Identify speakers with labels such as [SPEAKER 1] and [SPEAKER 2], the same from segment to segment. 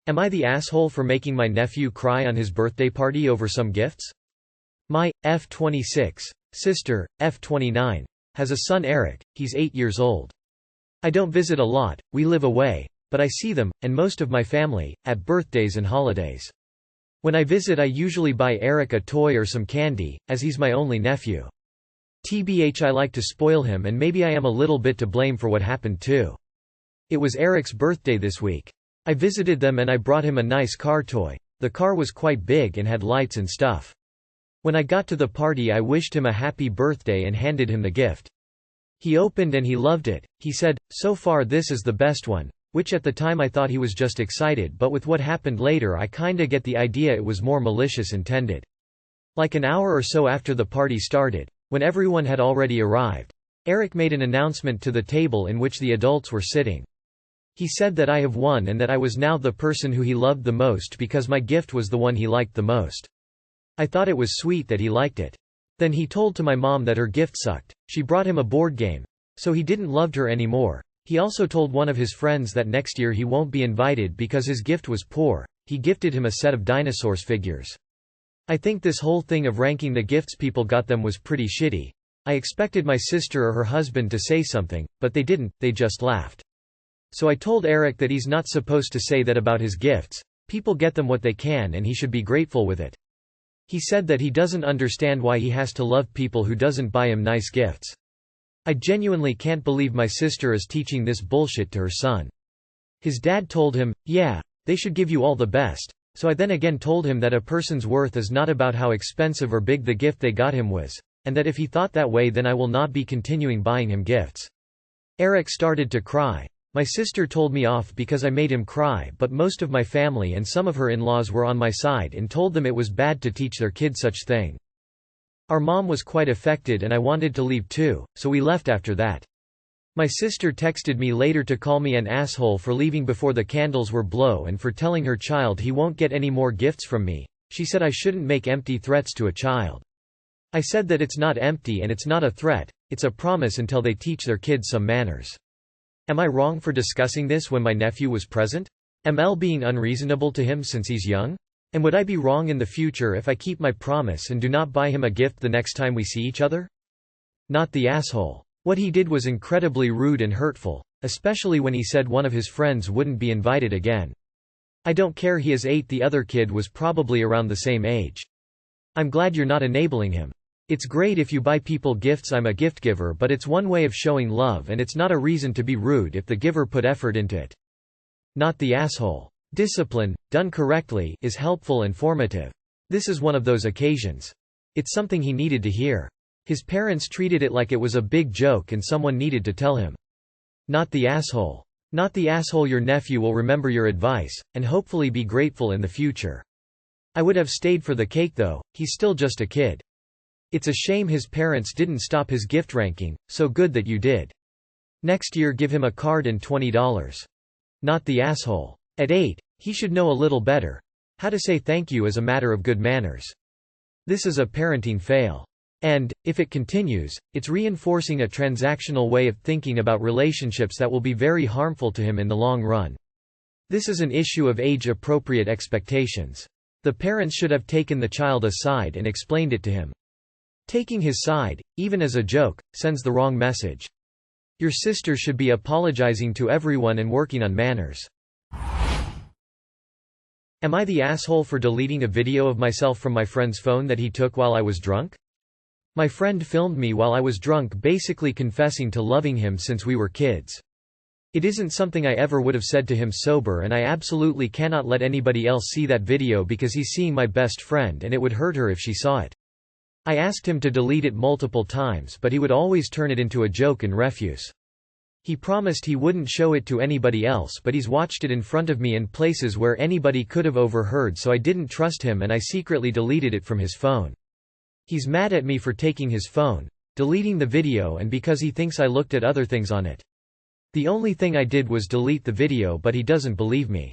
[SPEAKER 1] Am I the asshole for making my nephew cry on his birthday party over some gifts? My F26 sister, F29, has a son Eric. He's 8 years old. I don't visit a lot, we live away, but I see them, and most of my family, at birthdays and holidays. When I visit I usually buy Eric a toy or some candy, as he's my only nephew. TBH, I like to spoil him, and maybe I am a little bit to blame for what happened too. It was Eric's birthday this week. I visited them and I brought him a nice car toy. The car was quite big and had lights and stuff. When I got to the party I wished him a happy birthday and handed him the gift. He opened and he loved it. He said, "So far this is the best one," which at the time I thought he was just excited, but with what happened later I kinda get the idea it was more malicious intended. Like an hour or so after the party started, when everyone had already arrived, Eric made an announcement to the table in which the adults were sitting. He said that I have won and that I was now the person who he loved the most because my gift was the one he liked the most. I thought it was sweet that he liked it. Then he told to my mom that her gift sucked. She brought him a board game. So he didn't love her anymore. He also told one of his friends that next year he won't be invited because his gift was poor. He gifted him a set of dinosaurs figures. I think this whole thing of ranking the gifts people got them was pretty shitty. I expected my sister or her husband to say something, but they didn't, they just laughed. So I told Eric that he's not supposed to say that about his gifts. People get them what they can and he should be grateful with it. He said that he doesn't understand why he has to love people who doesn't buy him nice gifts. I genuinely can't believe my sister is teaching this bullshit to her son. His dad told him, "Yeah, they should give you all the best." So I then again told him that a person's worth is not about how expensive or big the gift they got him was, and that if he thought that way then I will not be continuing buying him gifts. Eric started to cry. My sister told me off because I made him cry, but most of my family and some of her in-laws were on my side and told them it was bad to teach their kid such thing. Our mom was quite affected and I wanted to leave too, so we left after that. My sister texted me later to call me an asshole for leaving before the candles were blown and for telling her child he won't get any more gifts from me. She said I shouldn't make empty threats to a child. I said that it's not empty and it's not a threat, it's a promise until they teach their kids some manners. Am I wrong for discussing this when my nephew was present? Am I being unreasonable to him since he's young? And would I be wrong in the future if I keep my promise and do not buy him a gift the next time we see each other? Not the asshole. What he did was incredibly rude and hurtful, especially when he said one of his friends wouldn't be invited again. I don't care, he is 8, the other kid was probably around the same age. I'm glad you're not enabling him. It's great if you buy people gifts, I'm a gift giver, but it's one way of showing love and it's not a reason to be rude if the giver put effort into it. Not the asshole. Discipline, done correctly, is helpful and formative. This is one of those occasions. It's something he needed to hear. His parents treated it like it was a big joke and someone needed to tell him. Not the asshole. Not the asshole, your nephew will remember your advice, and hopefully be grateful in the future. I would have stayed for the cake though, he's still just a kid. It's a shame his parents didn't stop his gift ranking, so good that you did. Next year give him a card and $20. Not the asshole. At 8, he should know a little better. How to say thank you as a matter of good manners. This is a parenting fail. And, if it continues, it's reinforcing a transactional way of thinking about relationships that will be very harmful to him in the long run. This is an issue of age-appropriate expectations. The parents should have taken the child aside and explained it to him. Taking his side, even as a joke, sends the wrong message. Your sister should be apologizing to everyone and working on manners. Am I the asshole for deleting a video of myself from my friend's phone that he took while I was drunk? My friend filmed me while I was drunk, basically confessing to loving him since we were kids. It isn't something I ever would have said to him sober, and I absolutely cannot let anybody else see that video because he's seeing my best friend and it would hurt her if she saw it. I asked him to delete it multiple times, but he would always turn it into a joke and refuse. He promised he wouldn't show it to anybody else, but he's watched it in front of me in places where anybody could have overheard, so I didn't trust him and I secretly deleted it from his phone. He's mad at me for taking his phone, deleting the video, and because he thinks I looked at other things on it. The only thing I did was delete the video, but he doesn't believe me.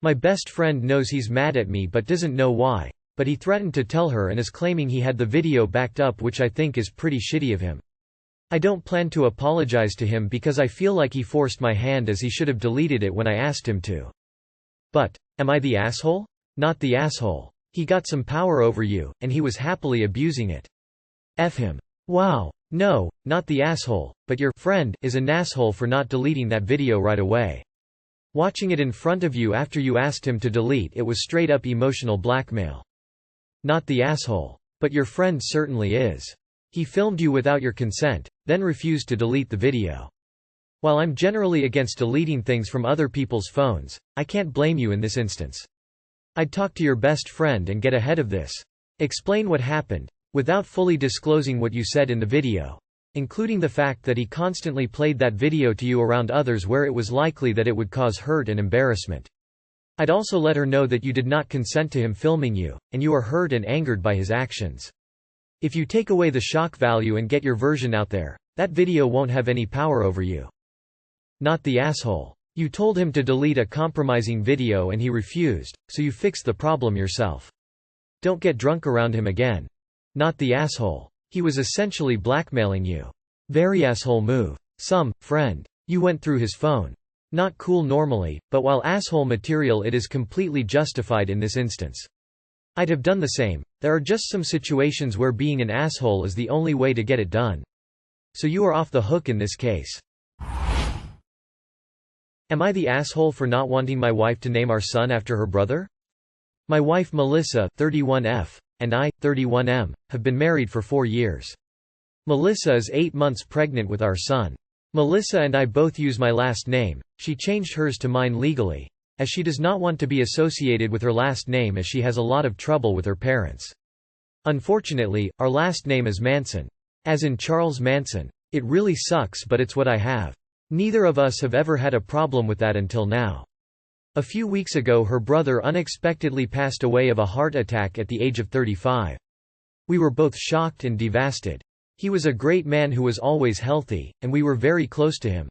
[SPEAKER 1] My best friend knows he's mad at me but doesn't know why, but he threatened to tell her and is claiming he had the video backed up, which I think is pretty shitty of him. I don't plan to apologize to him because I feel like he forced my hand, as he should have deleted it when I asked him to. But Am I the asshole? Not the asshole. He got some power over you, and he was happily abusing it. F him. Wow. No, not the asshole, but your friend is an asshole for not deleting that video right away. Watching it in front of you after you asked him to delete it was straight up emotional blackmail. Not the asshole. But your friend certainly is. He filmed you without your consent, then refused to delete the video. While I'm generally against deleting things from other people's phones, I can't blame you in this instance. I'd talk to your best friend and get ahead of this. Explain what happened, without fully disclosing what you said in the video, including the fact that he constantly played that video to you around others where it was likely that it would cause hurt and embarrassment. I'd also let her know that you did not consent to him filming you, and you are hurt and angered by his actions. If you take away the shock value and get your version out there, that video won't have any power over you. Not the asshole. You told him to delete a compromising video and he refused, so you fixed the problem yourself. Don't get drunk around him again. Not the asshole. He was essentially blackmailing you. Very asshole move. Friend. You went through his phone. Not cool normally, but while asshole material it is completely justified in this instance. I'd have done the same. There are just some situations where being an asshole is the only way to get it done. So you are off the hook in this case. Am I the asshole for not wanting my wife to name our son after her brother? My wife Melissa, 31F, and I, 31M, have been married for 4 years. Melissa is 8 months pregnant with our son. Melissa and I both use my last name. She changed hers to mine legally, as she does not want to be associated with her last name as she has a lot of trouble with her parents. Unfortunately, our last name is Manson. As in Charles Manson. It really sucks, but it's what I have. Neither of us have ever had a problem with that until now. A few weeks ago her brother unexpectedly passed away of a heart attack at the age of 35. We were both shocked and devastated. He was a great man who was always healthy, and we were very close to him.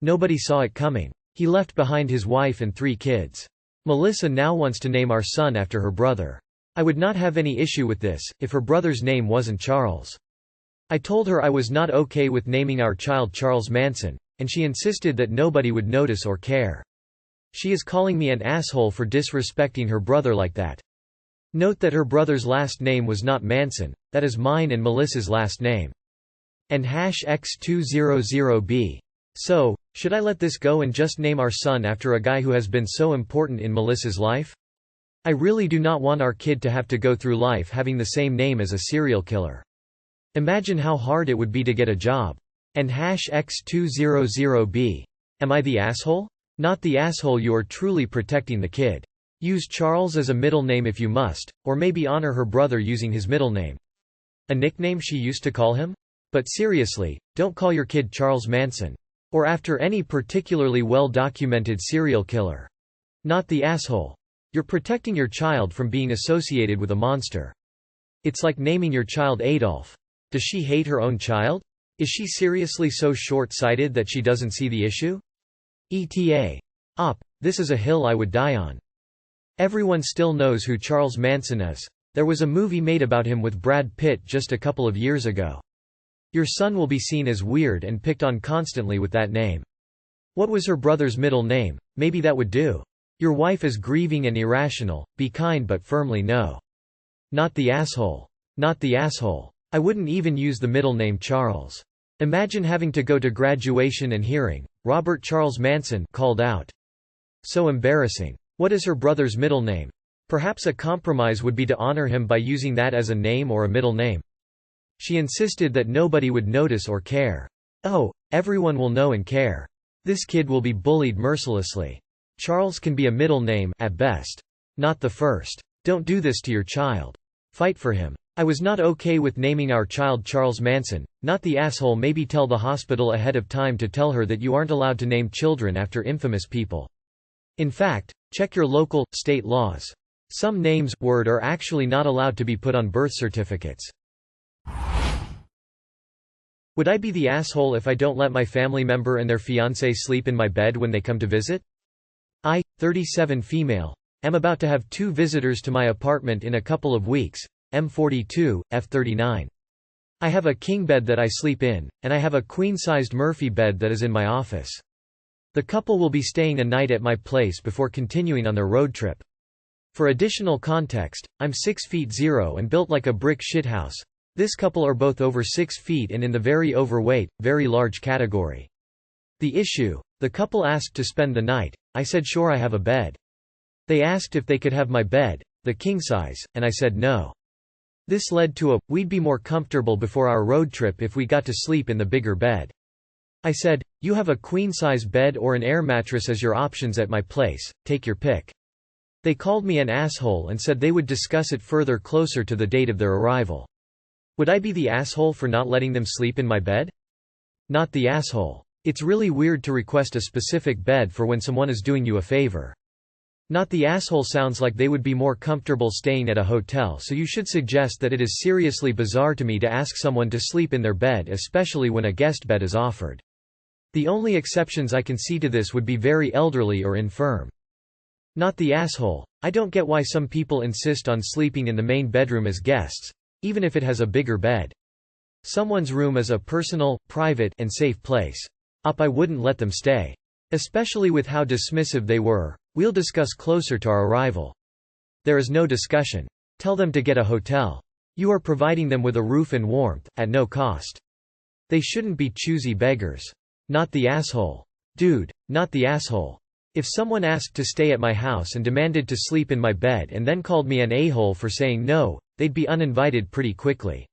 [SPEAKER 1] Nobody saw it coming. He left behind his wife and 3 kids. Melissa now wants to name our son after her brother. I would not have any issue with this, if her brother's name wasn't Charles. I told her I was not okay with naming our child Charles Manson, and she insisted that nobody would notice or care. She is calling me an asshole for disrespecting her brother like that. Note that her brother's last name was not Manson, that is mine and Melissa's last name. And #X200B. So, should I let this go and just name our son after a guy who has been so important in Melissa's life? I really do not want our kid to have to go through life having the same name as a serial killer. Imagine how hard it would be to get a job. And #X200B. Am I the asshole? Not the asshole. You are truly protecting the kid. Use Charles as a middle name if you must, or maybe honor her brother using his middle name. A nickname she used to call him? But seriously, don't call your kid Charles Manson. Or after any particularly well-documented serial killer. Not the asshole. You're protecting your child from being associated with a monster. It's like naming your child Adolf. Does she hate her own child? Is she seriously so short-sighted that she doesn't see the issue? ETA. This is a hill I would die on. Everyone still knows who Charles Manson is. There was a movie made about him with Brad Pitt just a couple of years ago. Your son will be seen as weird and picked on constantly with that name. What was her brother's middle name? Maybe that would do. Your wife is grieving and irrational. Be kind but firmly no. Not the asshole. Not the asshole. I wouldn't even use the middle name Charles. Imagine having to go to graduation and hearing, Robert Charles Manson, called out. So embarrassing. What is her brother's middle name? Perhaps a compromise would be to honor him by using that as a name or a middle name. She insisted that nobody would notice or care. Oh, everyone will know and care. This kid will be bullied mercilessly. Charles can be a middle name, at best. Not the first. Don't do this to your child. Fight for him. I was not okay with naming our child Charles Manson. Not the asshole. Maybe tell the hospital ahead of time to tell her that you aren't allowed to name children after infamous people. In fact, check your local, state laws. Some names, are actually not allowed to be put on birth certificates. Would I be the asshole if I don't let my family member and their fiance sleep in my bed when they come to visit? I, 37 female, am about to have 2 visitors to my apartment in a couple of weeks, M42, F39. I have a king bed that I sleep in, and I have a queen-sized Murphy bed that is in my office. The couple will be staying a night at my place before continuing on their road trip. For additional context, I'm 6'0" and built like a brick shithouse. This couple are both over 6 feet and in the very overweight, very large category. The issue: the couple asked to spend the night. I said sure, I have a bed. They asked if they could have my bed, the king size, and I said no. This led to we'd be more comfortable before our road trip if we got to sleep in the bigger bed. I said, you have a queen-size bed or an air mattress as your options at my place, take your pick. They called me an asshole and said they would discuss it further closer to the date of their arrival. Would I be the asshole for not letting them sleep in my bed? Not the asshole. It's really weird to request a specific bed for when someone is doing you a favor. Not the asshole sounds like they would be more comfortable staying at a hotel, so you should suggest that it is seriously bizarre to me to ask someone to sleep in their bed, especially when a guest bed is offered. The only exceptions I can see to this would be very elderly or infirm. Not the asshole. I don't get why some people insist on sleeping in the main bedroom as guests, even if it has a bigger bed. Someone's room is a personal, private, and safe place. I wouldn't let them stay. Especially with how dismissive they were. We'll discuss closer to our arrival. There is no discussion. Tell them to get a hotel. You are providing them with a roof and warmth, at no cost. They shouldn't be choosy beggars. Not the asshole. Dude, not the asshole. If someone asked to stay at my house and demanded to sleep in my bed and then called me an a-hole for saying no, they'd be uninvited pretty quickly.